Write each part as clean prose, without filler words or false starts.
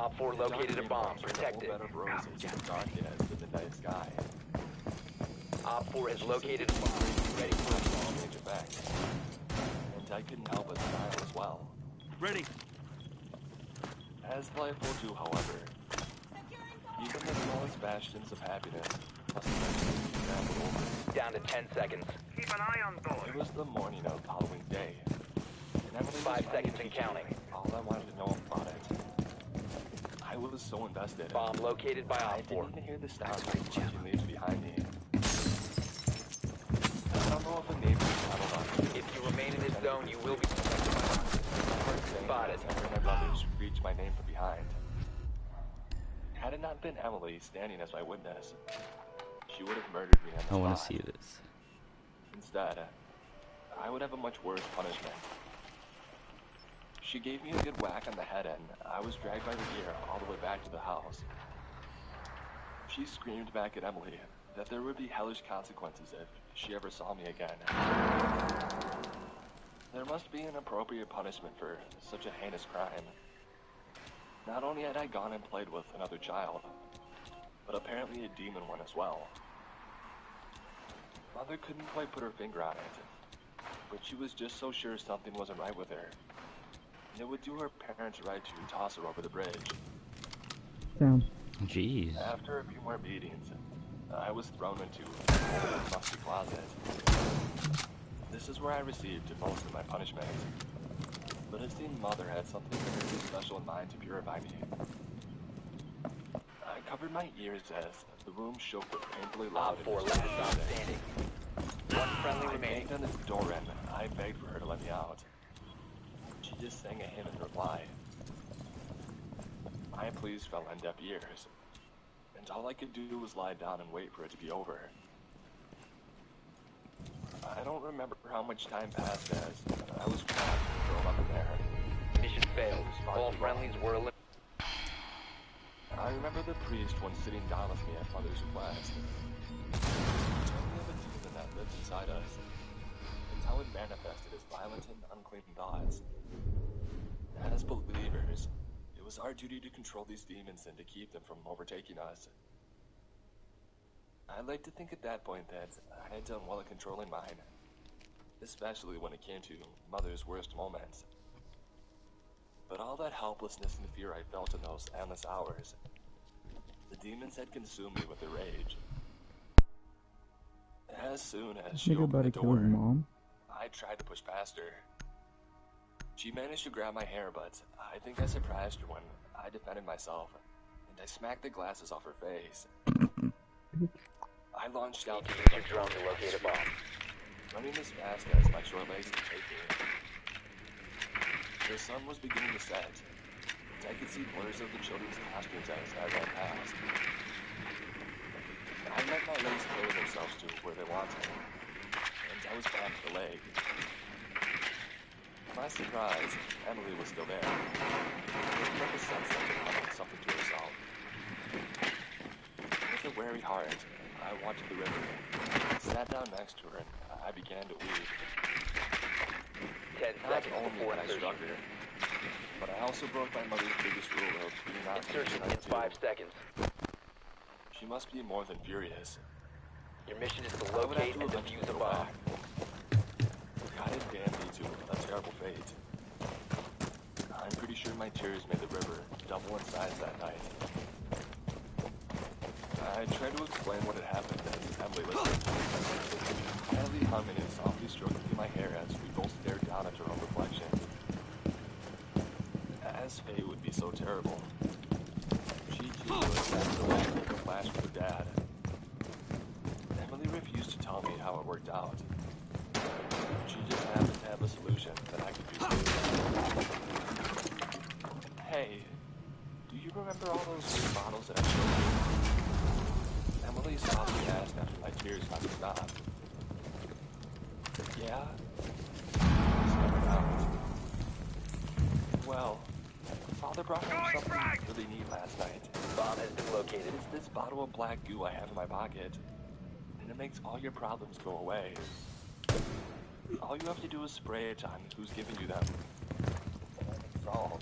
Op 4 located a bomb. Protect it. Darkness, the midnight sky. Op 4 has located a bomb. Ready for a bomb. Effect. And I couldn't help but smile as well. Ready. As life will do, however, even the smallest bastions of happiness must eventually be trampled over. Down to 10 seconds. Keep an eye on doors. It was the morning of Halloween Day. And Emily 5 seconds and counting. All I wanted to know about it. I was so invested. Bomb located by I Op 4. didn't even hear the sound of punching leaves behind me. I don't know if a neighbor rattled on me. If you remain in this zone, you will be protected by Spotted. I heard my brother screech my name from behind. Had it not been Emily standing as my witness, she would have murdered me on the spot. I want to see this. Instead, I would have a much worse punishment. She gave me a good whack on the head and I was dragged by the ear all the way back to the house. She screamed back at Emily that there would be hellish consequences if she ever saw me again. There must be an appropriate punishment for such a heinous crime. Not only had I gone and played with another child, but apparently a demon one as well. Mother couldn't quite put her finger on it, but she was just so sure something wasn't right with her. And it would do her parents right to toss her over the bridge. Damn. Jeez. After a few more beatings, I was thrown into a musty closet. This is where I received most of my punishment. But it seemed Mother had something very special in mind to purify me. I covered my ears as the room shook with painfully loud Op 4 last stop standing. One friendly I remaining. banged on the door and I begged for her to let me out. She just sang a hymn in reply. My pleas fell on deaf ears, and all I could do was lie down and wait for it to be over. I don't remember how much time passed as I was trapped and thrown up in there. Mission failed. All friendlies were eliminated. I remember the priest once sitting down with me at Mother's request. He told me of a demon that lived inside us, and how it manifested as violent and unclean thoughts. As believers, it was our duty to control these demons and to keep them from overtaking us. I'd like to think at that point that I had done well at controlling mine, especially when it came to Mother's worst moments. But all that helplessness and fear I felt in those endless hours, the demons had consumed me with their rage. As soon as she opened the door, Mom. I tried to push past her. She managed to grab my hair, but I think I surprised her when I defended myself, and I smacked the glasses off her face. I launched out to Use your drone to locate a bomb. running as fast as my short legs could take me. The sun was beginning to set, and I could see blurs of the children's costumes as I ran past. I let my legs carry themselves to where they wanted, and I was back to the leg. To my surprise, Emily was still there, looking like a sunset and humming something to herself. With a wary heart, I walked to the river, sat down next to her, and I began to weep. 10 Not seconds only before did I struck her, but I also broke my mother's biggest rule of being not insertion in 5 seconds. She must be more than furious. Your mission is to locate and defuse a bomb. God had damned me to a terrible fate. I'm pretty sure my tears made the river double in size that night. I tried to explain what had happened as Emily listened, quietly humming and softly stroking through my hair as we both stared down at her own reflection. As fate would be so terrible, she too was after the leg like a flash with her dad. Emily refused to tell me how it worked out. She just happened to have a solution that I could use too. Hey, do you remember all those bottles that I showed you? Emily softly asked after my tears finally stopped. Yeah? I stammered out. Well, Father brought home something really neat last night. Bomb has been located. It's this bottle of black goo I have in my pocket, and it makes all your problems go away. All you have to do is spray it on who's giving you them. It's all.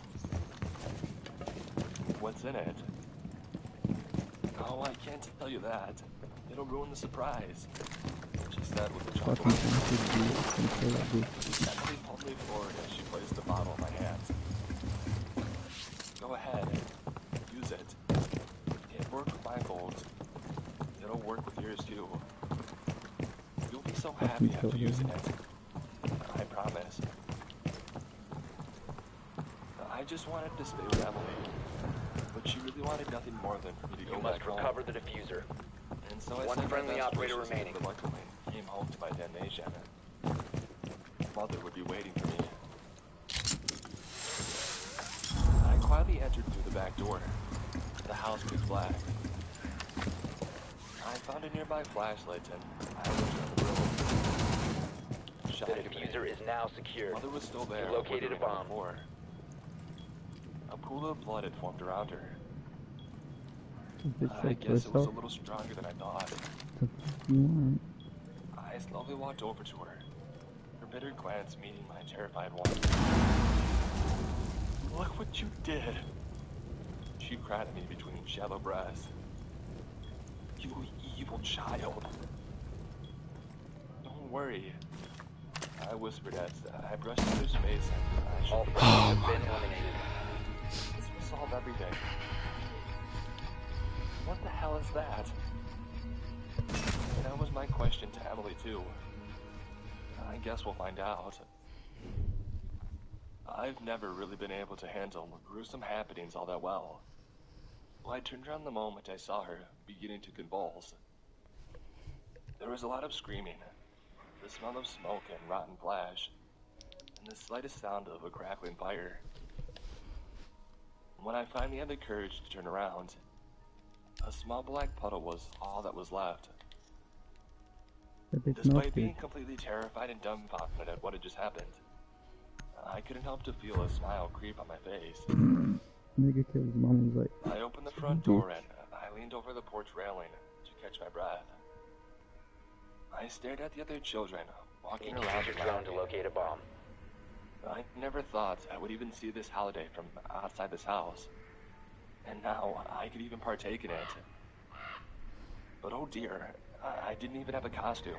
what's in it. Oh, I can't tell you that. It'll ruin the surprise. She said with a chuckle. Emily pulled me forward as she placed the bottle in my hands. Go ahead. Use it. It worked with my gold. It'll work with yours too. You'll be so happy after using it. I promise. I just wanted to stay with Emily, but she really wanted nothing more than for me to go back home. You must recover the diffuser. And so I One said friendly operator remaining. Reluctantly came home to my damnation. Mother would be waiting for me. I quietly entered through the back door. The house was black. I found a nearby flashlight and I looked around the room. The diffuser is now secured. Mother was still there. You located a bomb. A pool of blood had formed around her. This I guess it was a little stronger than I thought. I slowly walked over to her, her bitter glance meeting my terrified one. Look what you did! She cried at me between shallow breaths. You evil child. Don't worry. I whispered as I brushed Mother's face and I shook her. All friends have been eliminated. This will solve everything. What the hell is that? That was my question to Emily too. I guess we'll find out. I've never really been able to handle gruesome happenings all that well. I turned around the moment I saw her beginning to convulse. There was a lot of screaming, the smell of smoke and rotten flesh, and the slightest sound of a crackling fire. When I finally had the courage to turn around, a small black puddle was all that was left. Despite being completely terrified and dumbfounded at what had just happened, I couldn't help to feel a smile creep on my face. Nigga killed his mom was like, I opened the front door and I leaned over the porch railing to catch my breath. I stared at the other children walking around Use your drone to locate a bomb. I never thought I would even see this holiday from outside this house. And now I could even partake in it. But oh dear, I didn't even have a costume.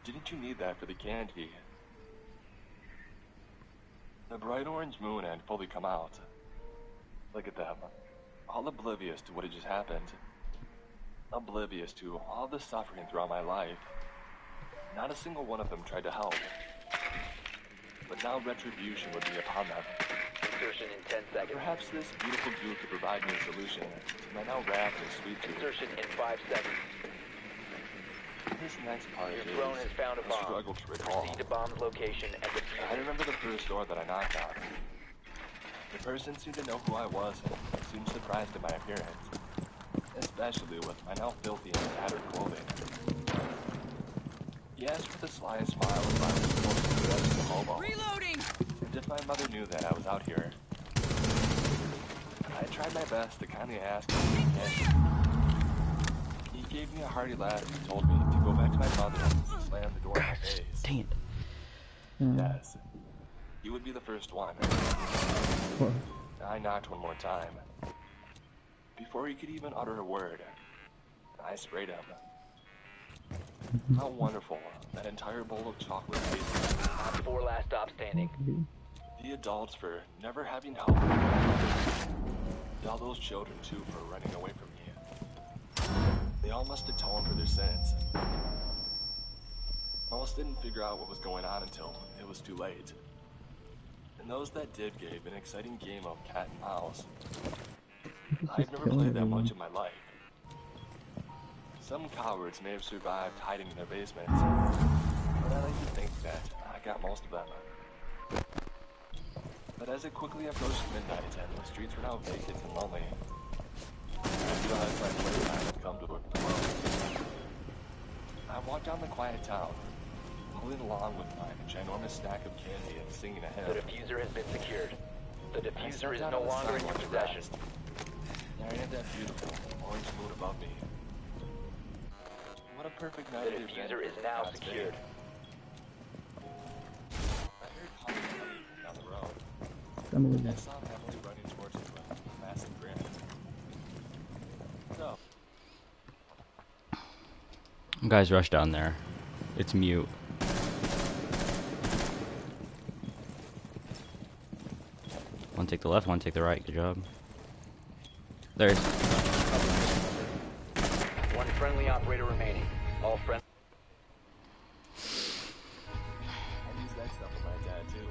Didn't you need that for the candy? The bright orange moon had fully come out. Look at them, all oblivious to what had just happened. Oblivious to all the suffering throughout my life. Not a single one of them tried to help. But now retribution would be upon them. Insertion in 10 seconds. Perhaps this beautiful goo could provide me a solution to my now wrapped and sweet tooth. Insertion in 5 seconds. This next part Your drone has found a bomb. Struggle to recall. Proceed to bomb's location and defuse I it. remember the first door that I knocked on. The person seemed to know who I was and seemed surprised at my appearance, especially with my now filthy and tattered clothing. He asked with a sly smile if I was supposed to be the hobo. Reloading! And if my mother knew that I was out here. I tried my best to kindly ask him. He gave me a hearty laugh and told me to go back to my mother and slam the door in my face. dang it. Yes, he would be the first one. I knocked one more time. Before he could even utter a word, I sprayed him. How wonderful, that entire bowl of chocolate tasted. Op 4 last stop standing. The adults for never having help. And all those children too for running away from me. They all must atone for their sins. Most didn't figure out what was going on until it was too late. And those that did gave an exciting game of cat and mouse. I've never played that much in my life. Some cowards may have survived hiding in their basements, but I like to think that I got most of them. But as it quickly approached midnight and the streets were now vacant and lonely, I realized my playtime had come to a close. I walked down the quiet town, pulling along with my ginormous stack of candy and singing a hymn. The diffuser has been secured. The diffuser is no longer in your possession. There I had that beautiful orange moon above me. What a perfect night. The diffuser is now secured. I heard calling down the road. Emily. I saw Emily running towards us with a massive Guys, rush down there. It's mute. One take the left, one take the right. Good job. There's. One friendly operator remaining. All friendly. I use that stuff with my dad too.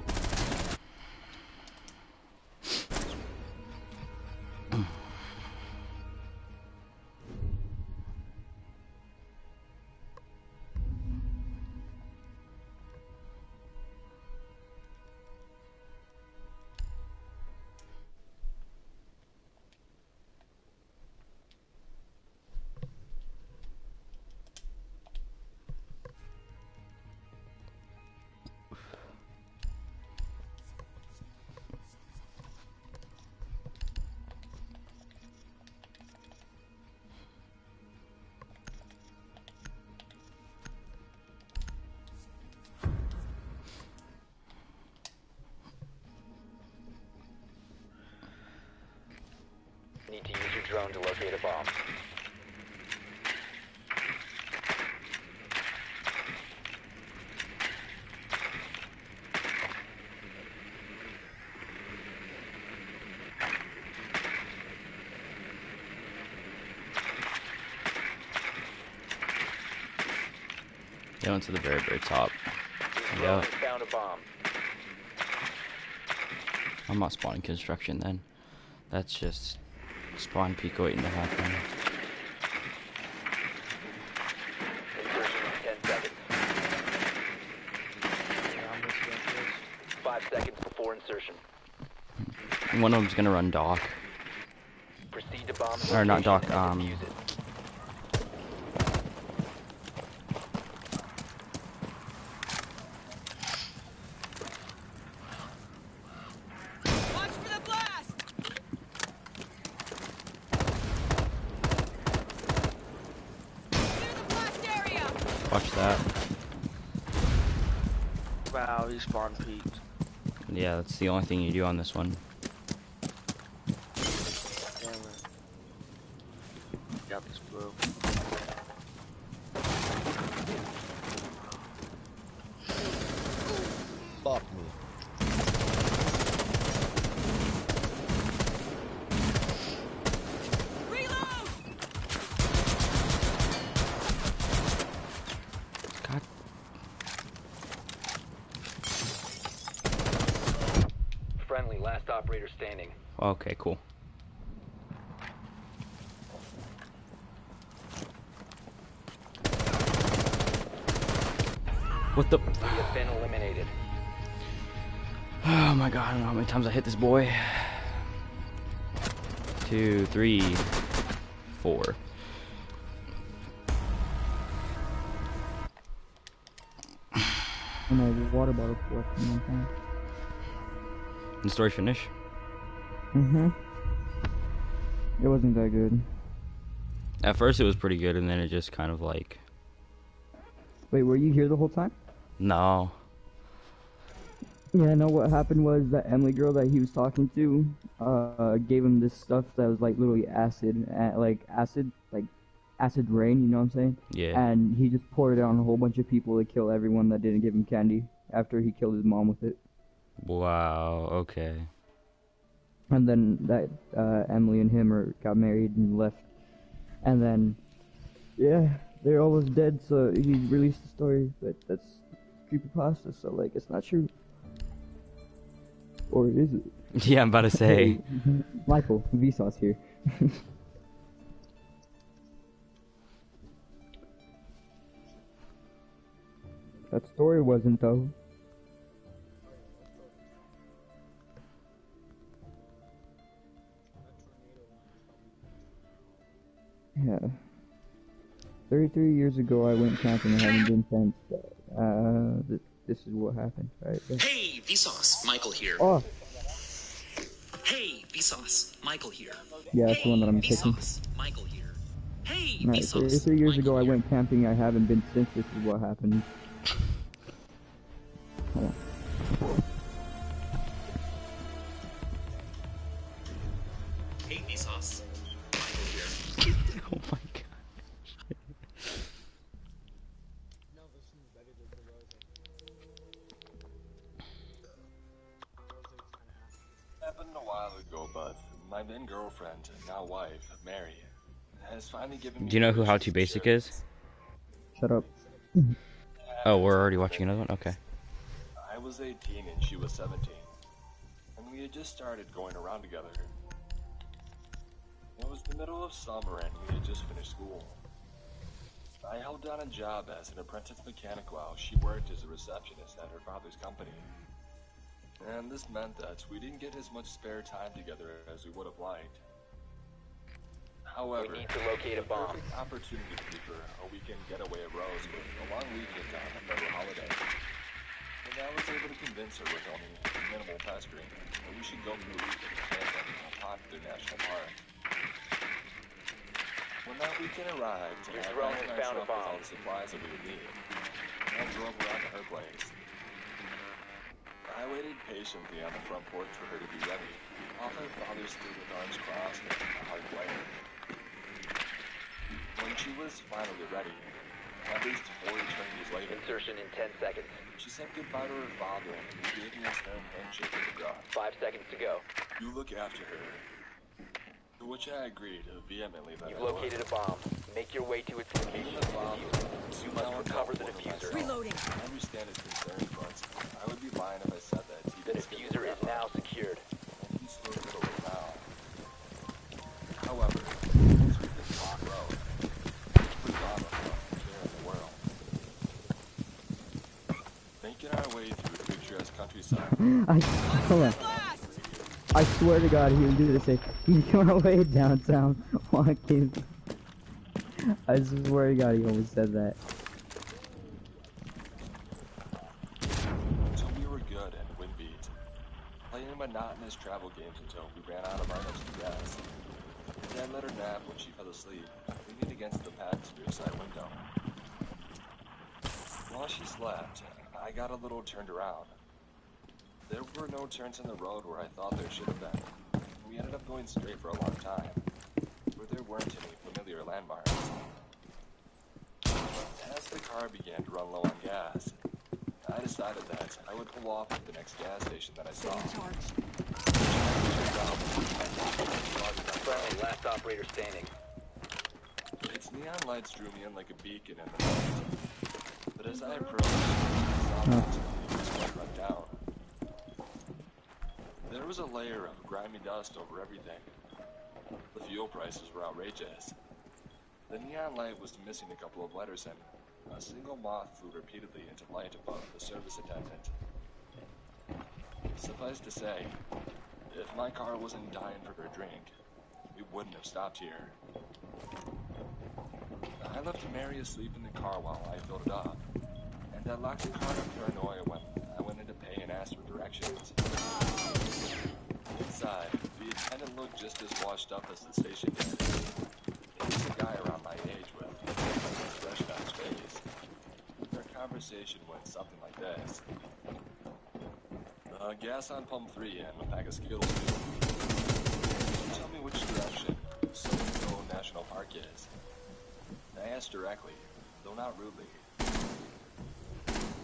Need to use your drone to locate a bomb. They went to the very, very top. Your Yeah. drone has found a bomb. I'm not spawning construction then. That's just spawn peak waiting to happen. Insertion in 10 seconds. 5 seconds before insertion. One of them's gonna run dock. Proceed to bomb Or not dock, location and defuse it. Watch for the blast! Clear the blast area! Watch that. Wow, he spawn peaked. Yeah, that's the only thing you do on this one. Damn it. Got this blue. Fuck me. Reload! God. Friendly, last operator standing. Okay, cool. What the? You have been eliminated. Oh my god, I don't know how many times I hit this boy. 2, 3, 4. And a water bottle collection one time. The story finish? Mm-hmm. It wasn't that good. At first it was pretty good, and then it just kind of like... Wait, were you here the whole time? No. Yeah, no, what happened was that Emily girl that he was talking to, gave him this stuff that was like literally acid, acid rain, you know what I'm saying? Yeah. And he just poured it on a whole bunch of people to kill everyone that didn't give him candy after he killed his mom with it. Wow, okay. And then that, Emily and him got married and left. And then, yeah, they're almost dead, so he released the story, but that's creepypasta, so like, it's not true. Or is it? Yeah, I'm about to say. Michael, Vsauce here. That story wasn't though. Yeah. 33 years ago I went camping and haven't been since. This is what happened, right? Yeah. Hey, Vsauce, Michael here. Oh, Hey, Vsauce, Michael here. yeah, that's the one that I'm picking. Vsauce, Michael here. Hey, Alright, Vsauce, 33 years Michael ago I here. went camping, I haven't been since. This is what happened. Hold on. Hey, Vsauce, Michael here. Oh my god. happened a while ago, but my then girlfriend, now wife, Mary, has finally given me. Do you know who How permission to Basic is? Shut up. Oh, we're already watching another one? Okay. I was 18 and she was 17. And we had just started going around together. It was the middle of summer and we had just finished school. I held down a job as an apprentice mechanic while she worked as a receptionist at her father's company. And this meant that we didn't get as much spare time together as we would have liked. However, We need to locate a the bomb. perfect opportunity for a weekend getaway arose with a long weekend on a federal holiday. And I was able to convince her with only minimal pestering that we should go for a weekend camping in a popular national park. When that weekend arrived, Your I drone packed has my found a truck with all bomb. the supplies that we would need. And I drove around to her place. I waited patiently on the front porch for her to be ready, while her father stood with arms crossed and a hard glare. When she was finally ready, at least 4 eternities later, Insertion in 10 seconds. she said goodbye to her father and he gave me a stern handshake with a grunt. 5 seconds to go. You look after her. To which I agreed vehemently that You've I located a bomb. Make your way to its would. location Even and the father, defuse. You must recover the diffuser. Reloading. I understand his concerns, but I would be lying if I said that he The didn't skip diffuser is that now much. secured. And he's still middle of it now. However, once we hit Lock Road, we got clear in the world. Making our way through the picturesque countryside, Hold on. I swear to God, he was gonna say, "Making our way downtown, walking." I swear to God, he almost said that. until we were good and wind beat, playing monotonous travel games until we ran out of items to gas. Dad let her nap when she fell asleep, leaning against the passenger side window. While she slept, I got a little turned around. There were no turns in the road where I thought there should have been. We ended up going straight for a long time, where there weren't any familiar landmarks. As the car began to run low on gas, I decided that I would pull off at the next gas station that I saw. Friendly, last operator standing. Its neon lights drew me in like a beacon in the night. But as I approached, I saw that it was quite run down. There was a layer of grimy dust over everything. The fuel prices were outrageous. The neon light was missing a couple of letters and a single moth flew repeatedly into light above the service attendant. Suffice to say, if my car wasn't dying for a drink, we wouldn't have stopped here. I left Mary asleep in the car while I filled it up, and I locked the car in paranoia when I went in to pay and asked for directions. Inside, the attendant looked just as washed up as the station did. He was a guy around my age with a different expression on his face. Their conversation went something like this. Gas on pump 3 and a pack of Skittles. Tell me which direction so-and-so National Park is. I asked directly, though not rudely.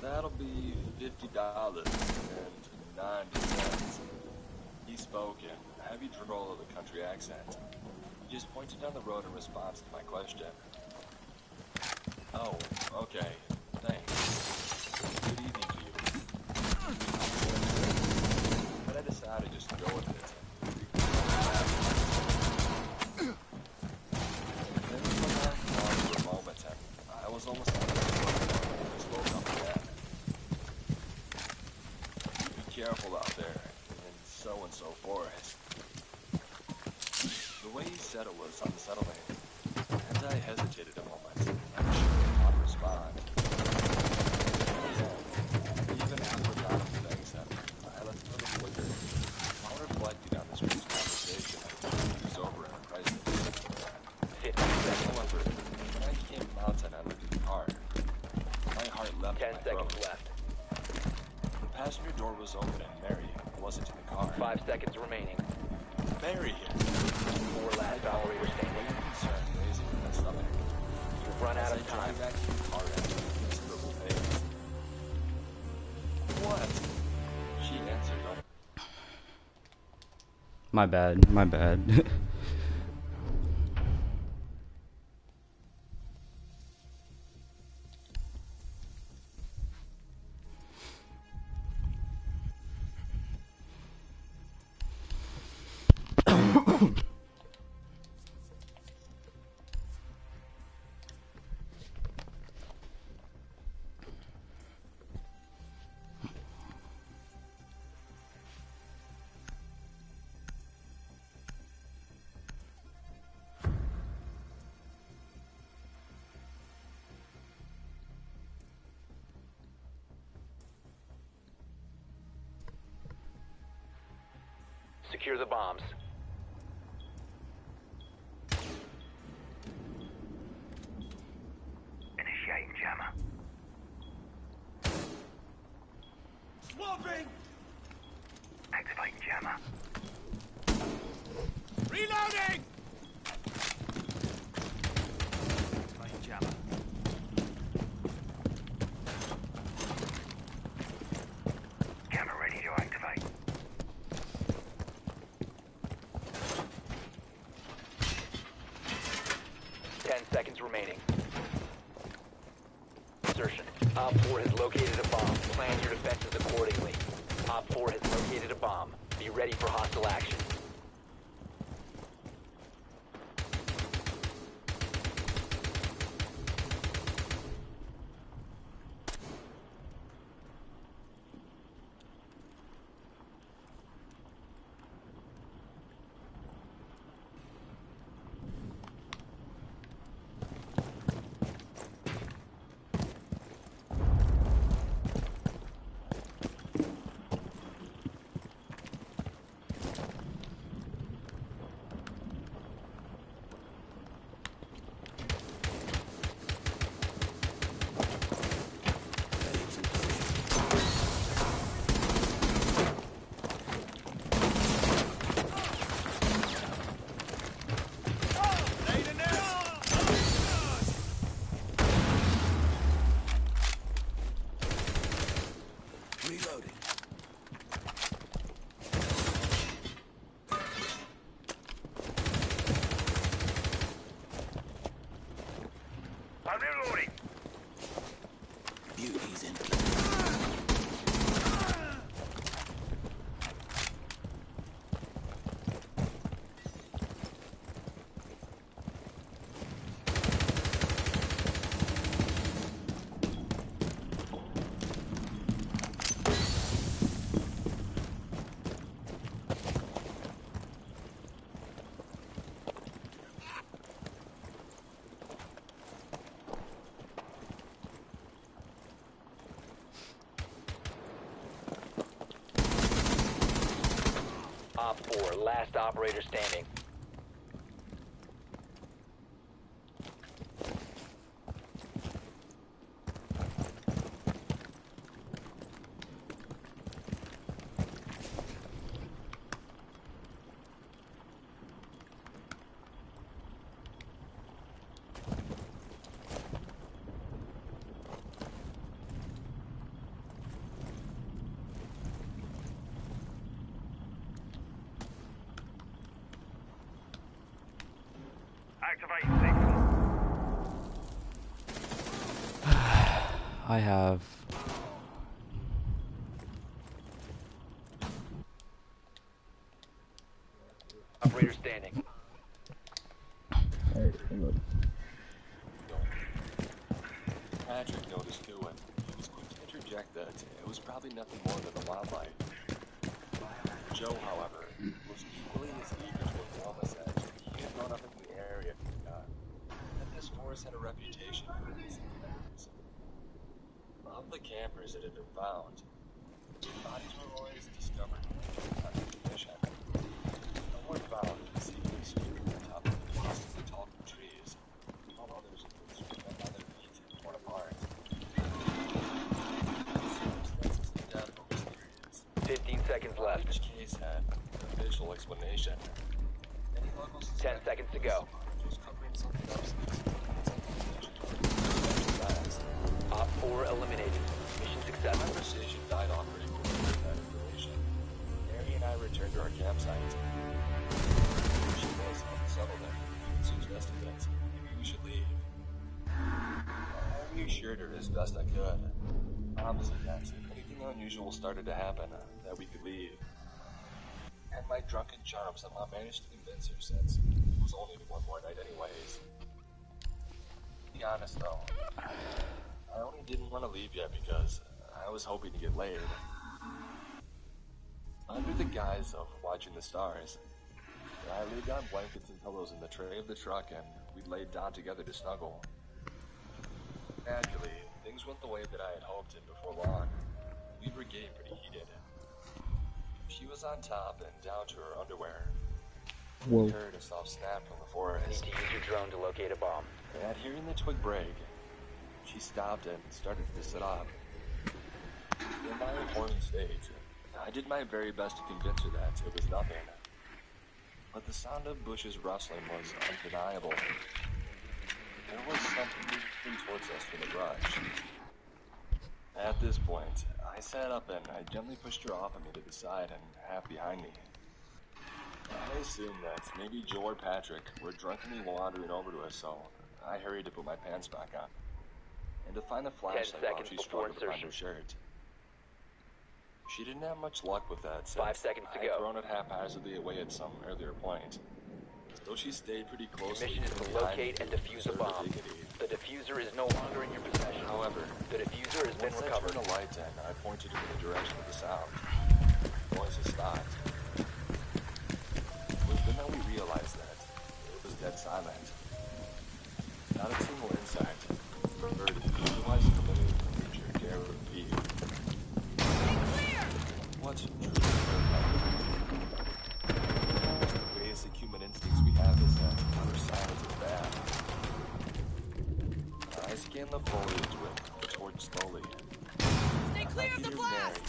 That'll be $50 and 90 cents. He spoke in a heavy drawl of a country accent. He just pointed down the road in response to my question. Oh, okay. Thanks. Good evening to you. But I decided just to go with it. Then we went on for a moment, and I was almost on the floor. Just woke up again. Be careful out there, and so forth. The way he said it was unsettling, and I hesitated a moment, unsure how to respond. Even after a lot of things, I let go of the flicker, while reflecting on this brief conversation and was over in a crisis. However, when I came out and I looked at the car, my heart leapt 10 in my seconds throat. left. The passenger door was open and Mary wasn't in the car. 5 seconds remaining. Mary! 4 last operator standing. Weight of concern raising in my stomach. You've run out As of I time. drive back to the car at a considerable pace. What? She answered. My bad. My bad. Secure the bombs. Initiating jammer. Swapping! Activating jammer. Reloading! Activating jammer. Jammer ready to activate. Seconds remaining. Insertion. Op 4 has located a bomb. Plan your defenses accordingly. Op 4 has located a bomb. Be ready for hostile action. Op 4, last operator standing. Activate signal. I have. Operator standing. Alright, hold on. Patrick noticed too, and he was quick to interject that it was probably nothing more than a wildlife. Joe, however, was equally as eager to inform us that he had grown up in the area and this forest had a reputation for its predators. Of the campers that had been found, bodies were always discovered under condition. No one found the seemingly street on top of impossibly tall trees, while others had been stripped by their feet and torn apart. Circumstances of death were mysterious. 15 seconds left. Each case had an official explanation. Many locals 10 seconds to go. was covering something up Op 4 eliminated. Mission successful. Conversation died off pretty quickly with that information. Mary and I returned to our campsite. She was unsettled and suggested that maybe we should leave. I reassured her as best I could, promising that if anything unusual started to happen, that we could leave. And my drunken charm somehow managed to convince her, since it was only one more night anyways. To be honest though, I only didn't want to leave yet because I was hoping to get laid. Under the guise of watching the stars, I laid down blankets and pillows in the tray of the truck, and we laid down together to snuggle. Naturally, things went the way that I had hoped, and before long, we were getting pretty heated. She was on top and down to her underwear. Whoa. We heard a soft snap from the Need forest. to use your drone to locate a bomb. At hearing the twig break, she stopped and started to sit up. In my informing state, I did my very best to convince her that it was nothing. But the sound of bushes rustling was undeniable. There was something moving towards us from the brush. At this point, I sat up and I gently pushed her off of me to the side and half behind me. I assumed that maybe Joe or Patrick were drunkenly wandering over to us, so I hurried to put my pants back on and to find the flashlight while seconds she before struggled to find insertion. her shirt. She didn't have much luck with that, since 5 seconds to I had go. thrown it haphazardly away at some earlier point. Though she stayed pretty Your closely mission is to behind locate me and to defuse a preserve her bomb. dignity. The diffuser is no longer in your possession. However, The diffuser has been once I recovered. turned the light and I pointed her in the direction of the sound, the voices stopped. It was then that we realized that it was dead silent. Not a single insect, bird, otherwise familiar creature dare repeat. What truly the basic human instincts we have is that utter silence is bad. I scanned the foliage with the torch slowly. Stay clear of the blast!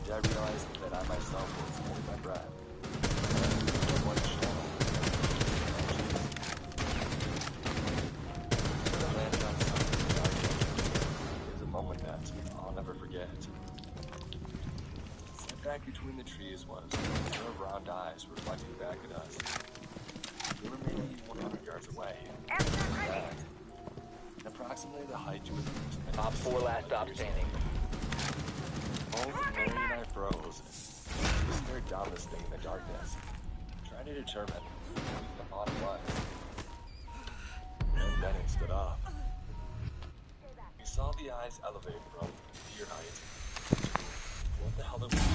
And I realized that I myself was holding my breath. One shadow. When I landed on something in the darkness, it was a moment that I'll never forget. Set back between the trees was a pair of round eyes reflecting back at us. We were maybe 100 yards away. That, approximately the height you would reach. Op 4 last stop standing. Both Mary and I froze. We stared down this thing in the darkness, trying to determine what the thought was. And then it stood up. We saw the eyes elevate from deer height. What the hell it was?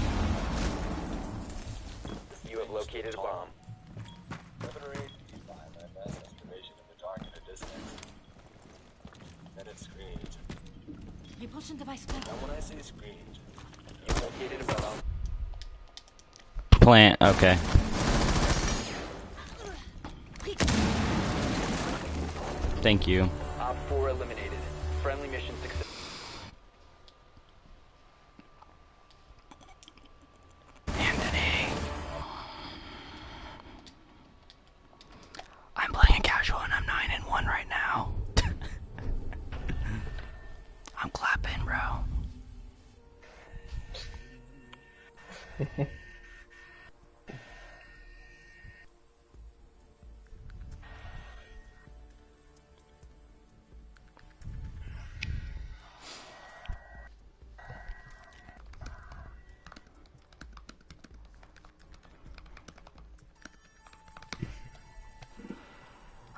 You have located a bomb. 7 or 8 feet behind my best estimation in the dark at a distance. Then it screamed. Repulsion device found. Now when I say screamed, You located a bomb. Plant, okay. Thank you. Op 4 eliminated. Friendly mission success. Anthony. I'm playing a casual and I'm 9-1 right now. I'm clapping, bro.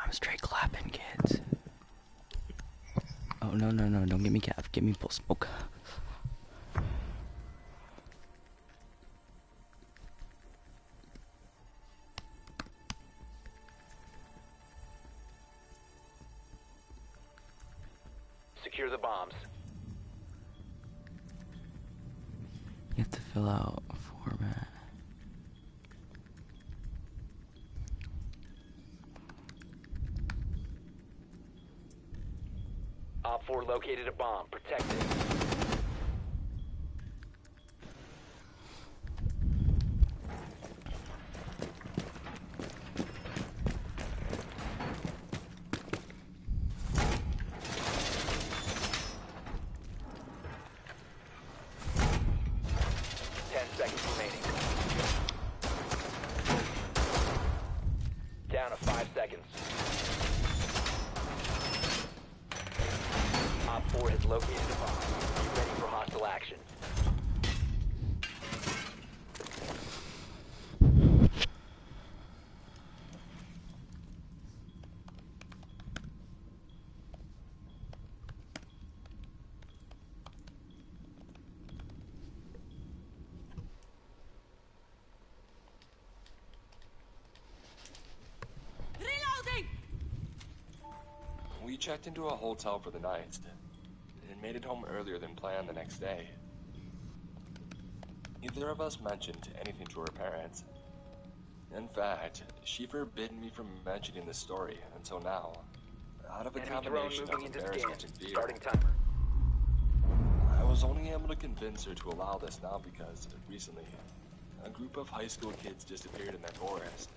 I'm straight clapping, kids. Oh, no, don't get me calf. Get me full smoke. Secure the bombs. You have to fill out a format. Op 4 located a bomb. Protect it. Seconds remaining. checked into a hotel for the night and made it home earlier than planned the next day. Neither of us mentioned anything to her parents. In fact, she forbidden me from mentioning this story until now, out of a Enemy drone combination of moving into scan. embarrassment and fear. Starting timer. I was only able to convince her to allow this now because, recently, a group of high school kids disappeared in that forest.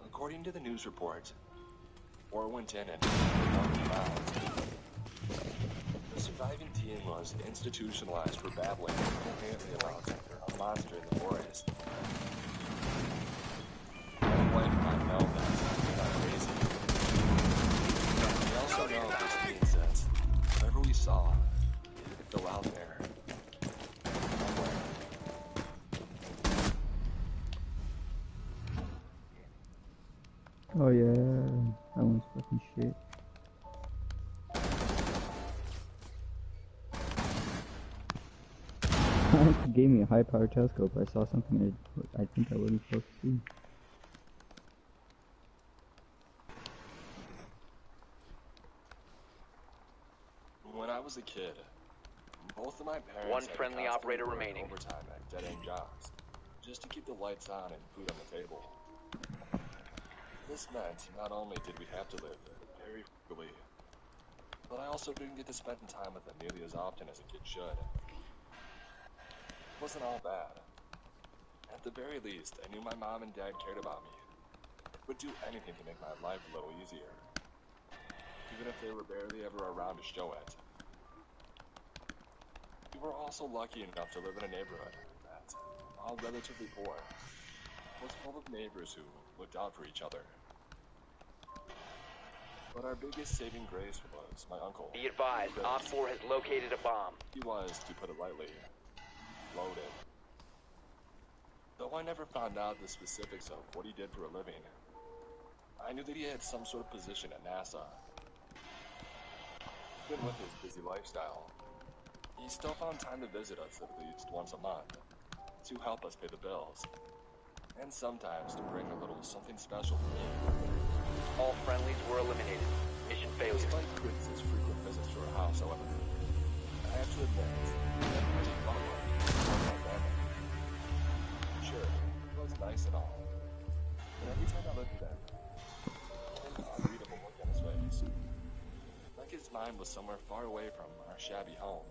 According to the news report, 4 went in and found. The surviving teen was institutionalized for babbling incoherently about a monster in the forest. My wife might know that we're not crazy. We also know this teen says whatever we saw is still out there. Somewhere. Oh yeah, that one's fucking shit. It gave me a high-powered telescope. I saw something I think I wasn't supposed to see. When I was a kid, both of my parents One had to friendly constantly operator work remaining. overtime at dead-end jobs, just to keep the lights on and food on the table. This meant not only did we have to live very frugally, but I also didn't get to spend time with them nearly as often as a kid should. It wasn't all bad. At the very least, I knew my mom and dad cared about me. Would do anything to make my life a little easier, even if they were barely ever around to show it. We were also lucky enough to live in a neighborhood that, while relatively poor, was full of neighbors who looked out for each other. But our biggest saving grace was my uncle. Be advised, Op 4 has located a bomb. He was, to put it lightly, loaded. Though I never found out the specifics of what he did for a living, I knew that he had some sort of position at NASA. Even with his busy lifestyle, he still found time to visit us at least once a month, to help us pay the bills, and sometimes to bring a little something special for me. All friendlies were eliminated. Mission failure. Despite Fritz's frequent visits to our house, however, I have to admit that he felt like my family. Sure, it was nice and all, but every time I looked at him, an unreadable look on his face, like his mind was somewhere far away from our shabby home.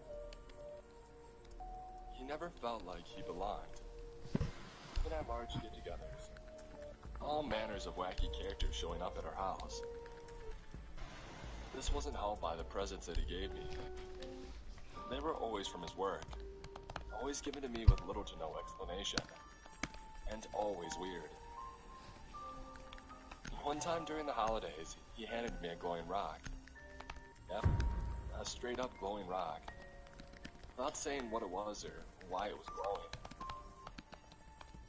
He never felt like he belonged. Even at large get-togethers, all manners of wacky characters showing up at our house. This wasn't helped by the presents that he gave me. They were always from his work, always given to me with little to no explanation, and always weird. One time during the holidays, he handed me a glowing rock. Yep, a straight-up glowing rock. Not saying what it was or why it was glowing.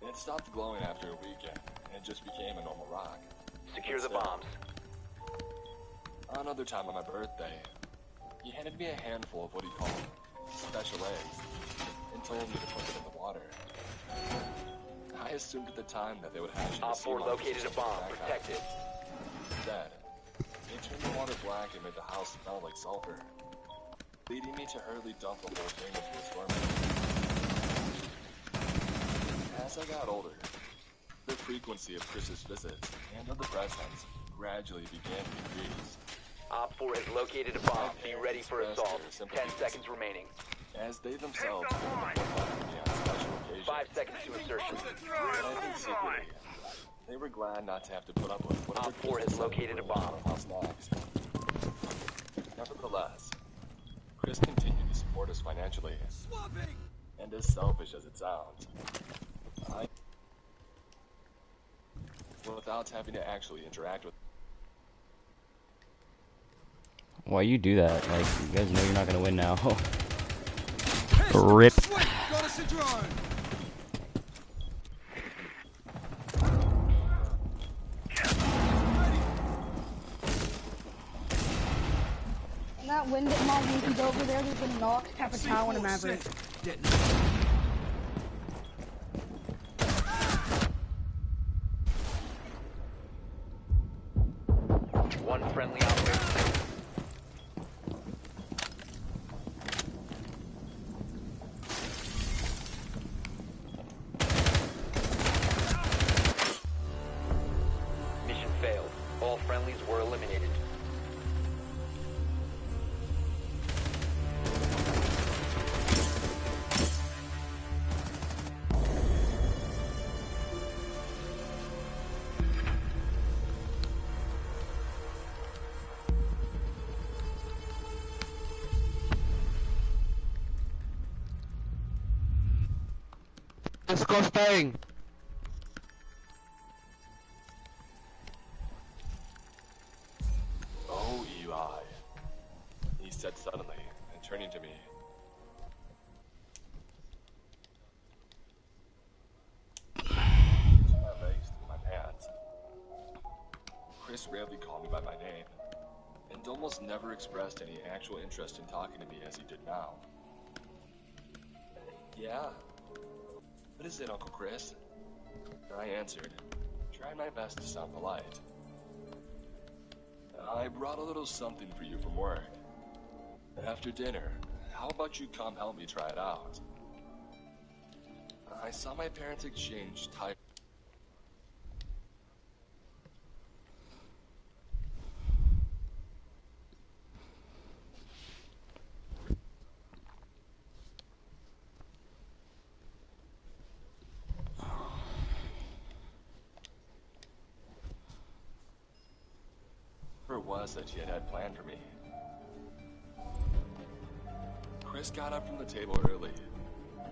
It stopped glowing after a weekend, and it just became a normal rock. Secure the bombs. Another time on my birthday, he handed me a handful of what he called special eggs, and told me to put them in the water. I assumed at the time that they would hatch into Op 4 sea monsters located a or bomb. something like Protect that. it. Instead, they turned the water black and made the house smell like sulfur, leading me to hurriedly dump the whole thing into a storm. As I got older, the frequency of Chris's visits and of the presents gradually began to decrease. Op 4 has located a bomb. Be ready for assault. 10 seconds remaining. As they themselves were the one to me on special occasions. 5 seconds to insertion. And I think secretly, they were glad not to have to put up with whatever Op 4 has Chris located a decided bomb. to house next. Nevertheless, Chris continued to support us financially. And as selfish as it sounds, without having to actually interact with. Why you do that? Like, you guys know you're not gonna win now. Rip. And that wind at Mom Monkey's over there who's gonna knock Capitao and a Maverick. One friendly Disgusting! Oh, Eli, he said suddenly, and turning to me. Reaching my legs through my pants. Chris rarely called me by my name, and almost never expressed any actual interest in talking to me as he did now. Yeah? What is it, Uncle Chris? I answered, trying my best to sound polite. I brought a little something for you from work. After dinner, how about you come help me try it out? I saw my parents exchange type. Was that she had planned for me. Chris got up from the table early,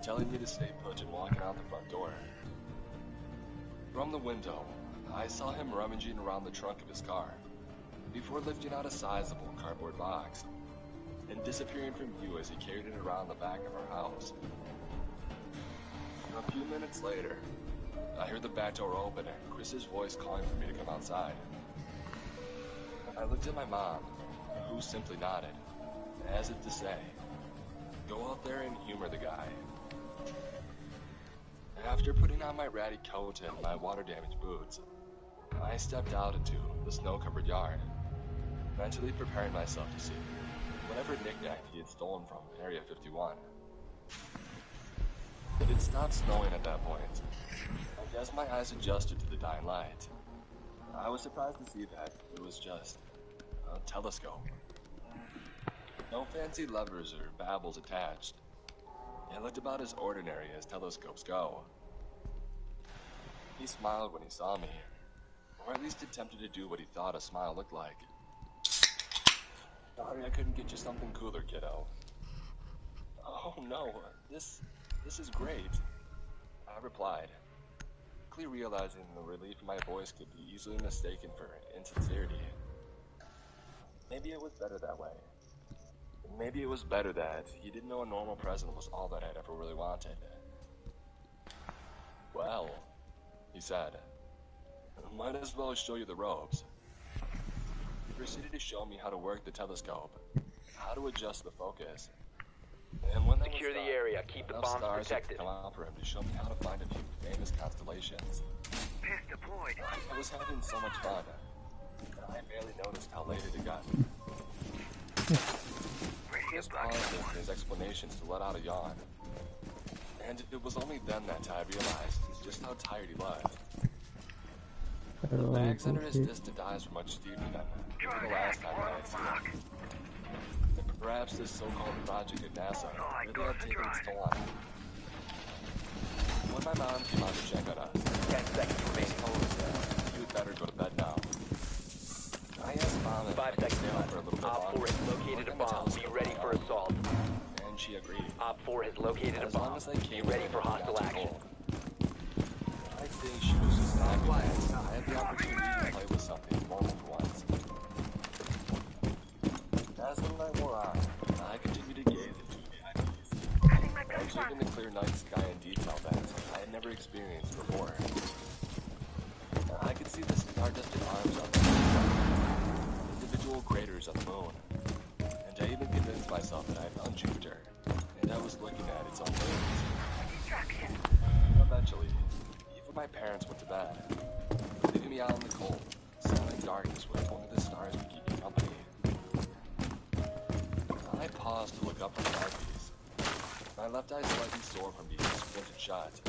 telling me to stay put and walking out the front door. From the window, I saw him rummaging around the trunk of his car, before lifting out a sizable cardboard box, and disappearing from view as he carried it around the back of our house. A few minutes later, I heard the back door open and Chris's voice calling for me to come outside. I looked at my mom, who simply nodded, as if to say, go out there and humor the guy. After putting on my ratty coat and my water-damaged boots, I stepped out into the snow-covered yard, mentally preparing myself to see whatever knickknack he had stolen from Area 51. It had stopped snowing at that point, and as my eyes adjusted to the dying light, I was surprised to see that it was just a telescope. No fancy levers or babbles attached. It looked about as ordinary as telescopes go. He smiled when he saw me, or at least attempted to do what he thought a smile looked like. Sorry I couldn't get you something cooler, kiddo. Oh no, this is great, I replied, quickly realizing the relief in my voice could be easily mistaken for insincerity. Maybe it was better that way. Maybe it was better that he didn't know a normal present was all that I'd ever really wanted. Well, he said, might as well show you the ropes. He proceeded to show me how to work the telescope, how to adjust the focus. And when secure the area, keep the bombs protected. Come out for him to show me how to find a few famous constellations. Piss deployed. I was having so much fun. I barely noticed how late it had gotten. Chris paused in his explanations to let out a yawn. And it was only then that I realized just how tired he was. The bags under his distant eyes were much deeper than the last time I had seen him. And perhaps this so-called project at NASA really had taken its toll on him. When my mom came out to check on us, 10 seconds remaining. You had better go to bed now. I asked Mom if 5 seconds left. for a little bit Op 4 has located a bomb. Be ready for assault. And she agreed. Op 4 has located a As long bomb. as I Be came ready for hostile action. I think she was just not glad I had the opportunity to play with something normal for once. As the night wore on, I continued to gaze into the IPs, observing the clear night sky in detail that I had never experienced before. I could see the star-dusted arms on the moon, individual craters on the moon, and I even convinced myself that I found Jupiter, and I was looking at its own rings. Eventually, even my parents went to bed, leaving me out in the cold, silent darkness where only the stars would keep me company. I paused to look up from the eyepiece, my left eye slightly sore from being squinted shut.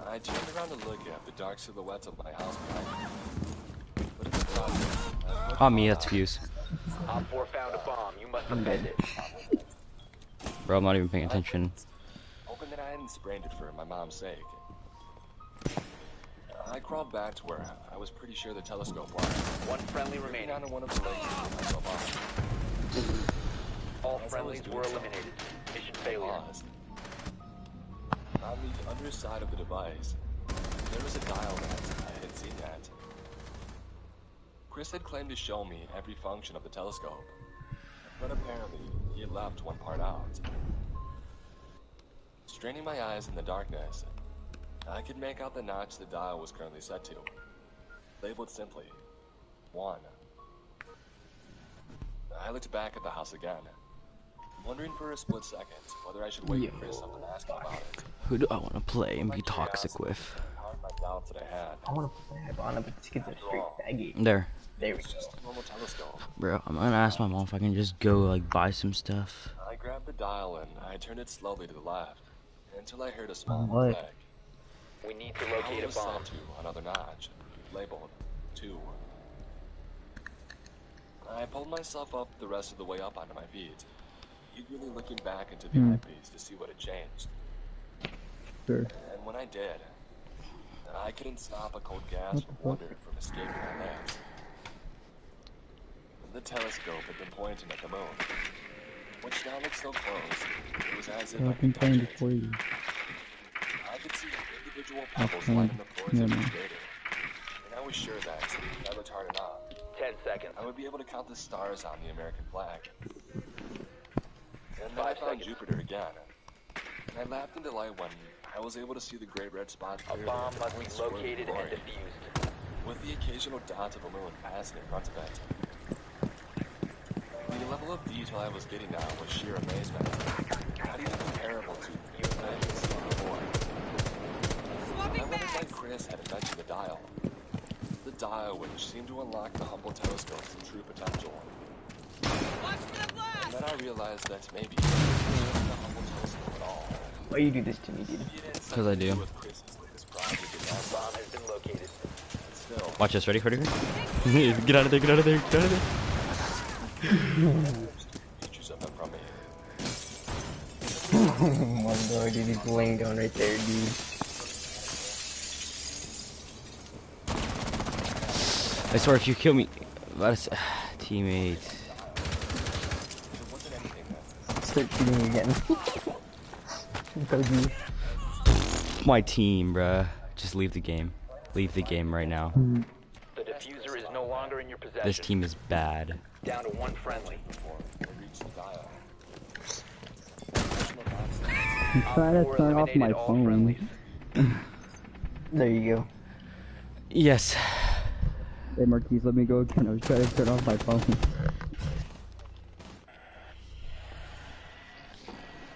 I turned around to look at the dark silhouettes of my house behind me. But in the process, Oh, me, that's views. Op 4 found a bomb. You must defend it. Bro, I'm not even paying attention. Hoping that I hadn't sprained it for my mom's sake. I crawled back to where I was pretty sure the telescope was. One friendly remaining. Onto one of the legs and pulled myself off. All friendlies were eliminated. Mission failure. On the underside of the device, there was a dial that I hadn't seen yet. Chris had claimed to show me every function of the telescope, but apparently he had left one part out. Straining my eyes in the darkness, I could make out the notch the dial was currently set to, labeled simply 1. I looked back at the house again, wondering for a split second whether I should wake Chris up and ask him about it. Who do I want to play and be toxic with? My doubts that I had. I want to play Havana, but this kid's a straight faggot. There. There we It's just a normal telescope. Bro, I'm gonna ask my mom if I can just go, like, buy some stuff. I grabbed the dial and I turned it slowly to the left until I heard a small What? click. We need to locate a was bomb. set to another notch, labeled 2. I pulled myself up the rest of the way up onto my feet, eagerly looking back into the eyepiece to see what had changed. Sure. And when I did, I couldn't stop a cold gasp of wonder from escaping my lips. The telescope had been pointing at the moon, which now looked so close, it was as if I I've been could playing touch it. before you. I could see individual pebbles lining the floors of each crater, and I was sure that, if I looked hard enough, 10 seconds. I would be able to count the stars on the American flag. And then I 5 found seconds. Jupiter again, and I laughed in delight when I was able to see the great red spot A clearly bomb must be against the swirling located glory, and defused. with the occasional dots of the moon passing in front of it. The level of detail I was getting now was sheer amazement, not even comparable to the images seen before. I wondered why Chris had invented the dial. The dial which seemed to unlock the humble telescope's true potential. And then I realized that maybe it wasn't a humble telescope at all. Why you do this to me, dude? Because I do. With Chris's latest project in that Bomb has been located. still. Watch this, ready? Get out of there, get out of there, get out of there. Pictures of him from me. Oh my god, dude, he's laying down right there, dude. I swear if you kill me, teammate. It wasn't anything that Start shooting again. Told you. My team, bruh. Just leave the game. Leave the game right now. The diffuser is no longer in your possession. This team is bad. Down to one friendly. before they reached the dial. I'm trying to turn off my All phone. friendlies. There you go. Yes. Hey Marquise, let me go again. I was trying to turn off my phone.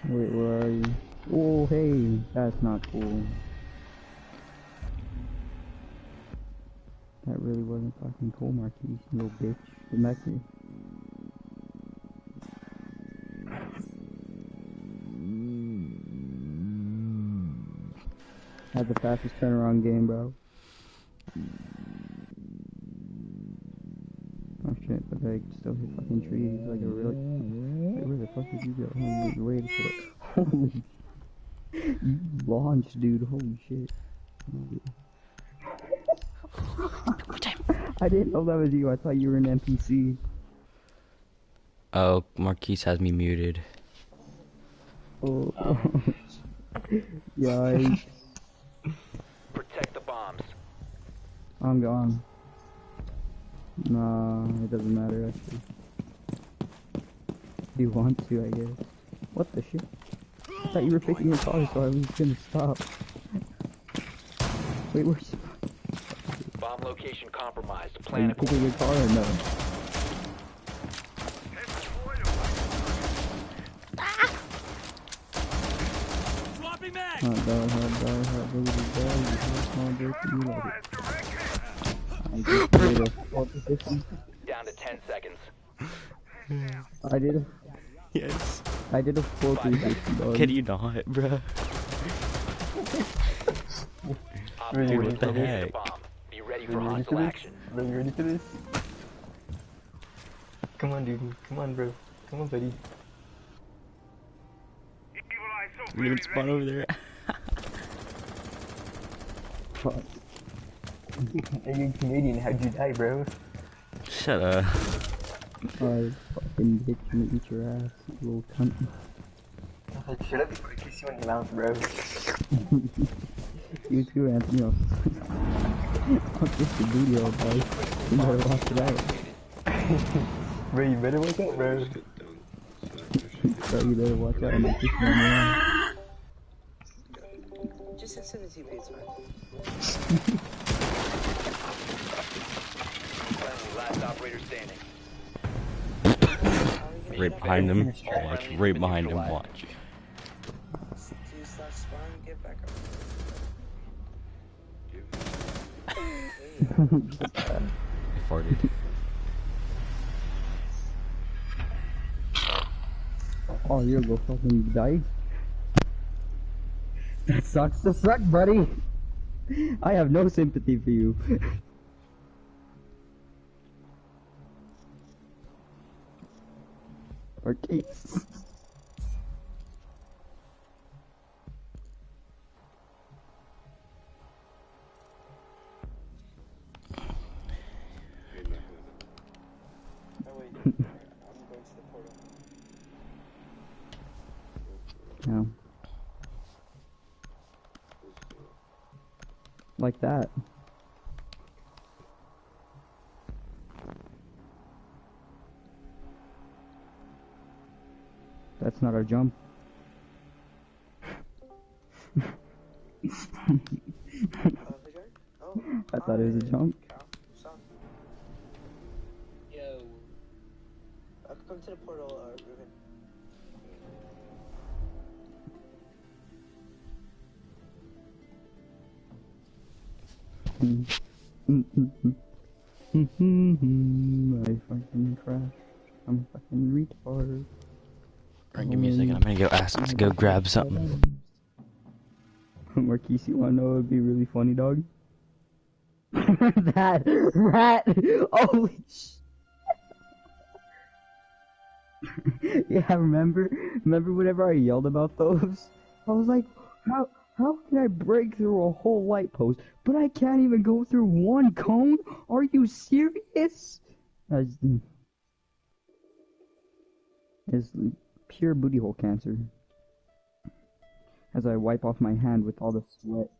Wait, where are you? Oh, hey, that's not cool. That really wasn't fucking cool, Marquise, you little bitch. Come back here. Had the fastest turnaround game, bro. Oh shit, but I still hit fucking trees like a really. Wait, where the fuck did you go? Holy wait, holy. You launched, dude. Holy shit. I didn't know that was you. I thought you were an NPC. Oh, Marquise has me muted. Oh. Yikes. Protect the bombs. I'm gone. Nah, it doesn't matter actually. If you want to, I guess. What the shit? I thought you were picking your car, so I was gonna stop. Wait, where's... Bomb location compromised. Are Plan you picking your car or no? Swapping mag. Hot dog, baby, hot dog, you like it. I just did a 450. down to 10 seconds. I did a... Yes. I did a 450, dog. Can you not, bruh? Op Dude, 4 what has the located heck? a bomb. Be ready for Are you ready for hostile this? action. Are you ready for this? Come on, dude. Come on, bro. Come on, buddy. We didn't spawn over there. Fuck. Are you Canadian? How'd you die, bro? Shut up. I fucking bitch and eat your ass, you little cunt. Shut up before I kiss you in the mouth, bro. You too, Anthony. I'll kiss your booty all day. You better watch it out. Bro, you better watch out, bro. Bro, you better watch out. I'm gonna kiss you in the mouth. Just send the TV, it's fine. Last operator standing. Right behind him. Watch. Right behind him. Watch. Dude, stop spawning, get back up. I farted. Oh, you're gonna go fucking die. That sucks to suck, buddy. I have no sympathy for you. Okay. Yeah. Like that. That's not our jump. I thought it was a jump. Yo. Come to the portal, Ruben. I fucking crashed. I'm a fucking retard. Alright, give me a second. I'm gonna go grab something. Marquise, you wanna know what would be really funny, dog? That rat! Holy shit! Yeah, remember whenever I yelled about those? I was like, how can I break through a whole light post, but I can't even go through one cone? Are you serious? It's pure booty hole cancer. As I wipe off my hand with all the sweat.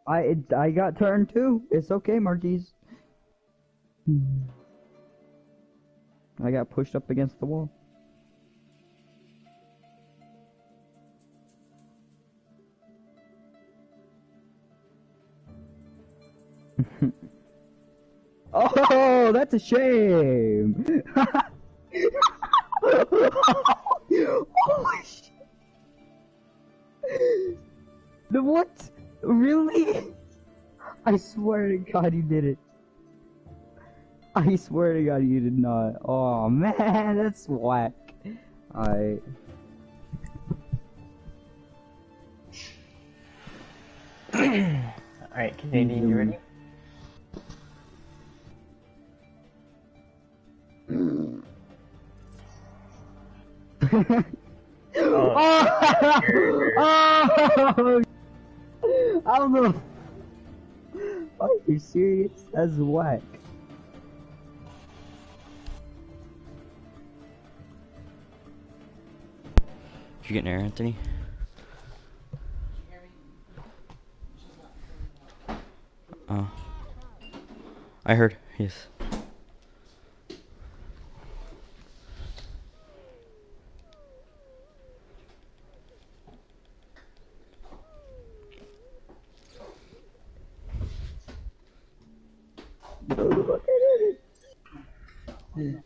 I got turned too. It's okay, Marquise. I got pushed up against the wall. Oh, that's a shame. Holy shit. The what? Really? I swear to God you did it. I swear to God you did not. Oh man, that's whack. Alright. Alright, Canadian, you ready? Oh! I don't know. Are you serious? That's whack. Did you get near Anthony? Oh. I heard, yes. Yeah.